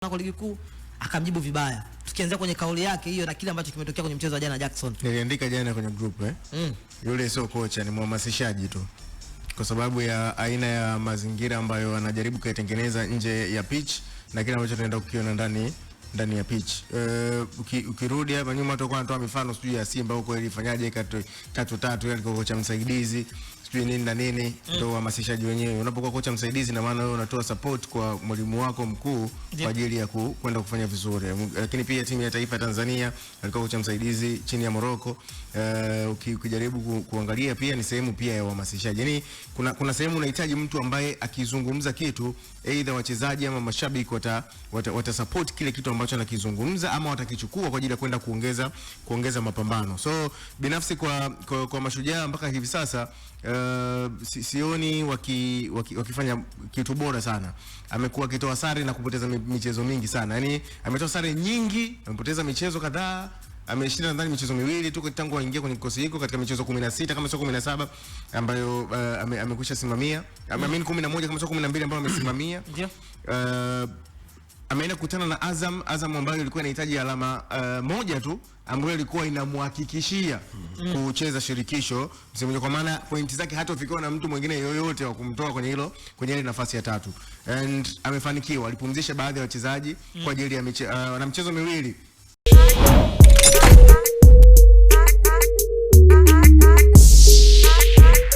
kwa ligi kuu akamjibu vibaya. Tukianza kwenye kauli yake hiyo na kile ambacho kimetokea kwenye mchezo wa jana Jackson. Niliandika jana kwenye group Yule sio kocha, ni mhamasishaji tu. Kwa sababu ya aina ya mazingira ambayo anajaribu kuitengeneza nje ya pitch na kile ambacho tunaenda kukiona ndani ya pitch. Ukirudi hapa nyuma tutakuwa tunatoa mifano sijui ya Simba huko ilifanyaje 3-3 ile kocha msaidizi sijui nini na nini, ndio uhamasishaji wenyewe. Unapokuwa kocha msaidizi na maana wewe unatoa support kwa mwalimu wako mkuu kwa ajili ya kwenda kufanya vizuri. Lakini pia timu ya taifa ya Tanzania alikuwa kocha msaidizi chini ya Morocco. Ukijaribu kuangalia pia ni sehemu pia ya uhamasishaji. Yaani kuna sehemu unahitaji mtu ambaye akizungumza kitu either wachezaji ama mashabiki wata support kile kitu ambacho anakizungumza ama watakichukua kwa ajili ya kwenda kuongeza mapambano. So binafsi kwa Mashujaa mpaka hivi sasa sioni wakifanya kitu bora sana. Amekuwa akitoa sare na kupoteza michezo mingi sana. Yaani ametoa sare nyingi, amepoteza michezo kadhaa. Ameshinda ndani michezo miwili tu tangu aingia kwenye kikosi hiko katika michezo 16 kama sio 17 ambayo amekwisha simamia. Ameamini 11 kama sio 12 ambayo amesimamia. Ndio. Ameenda kukutana na Azam ambayo ilikuwa inahitaji alama moja tu ambayo ilikuwa inamhakikishia kucheza shirikisho msimu, kwa maana pointi zake hata ufikiwa na mtu mwingine yoyote wa kumtoa kwenye ile nafasi ya 3. And amefanikiwa, alipumzisha baadhi ya wachezaji kwa ajili ya na michezo miwili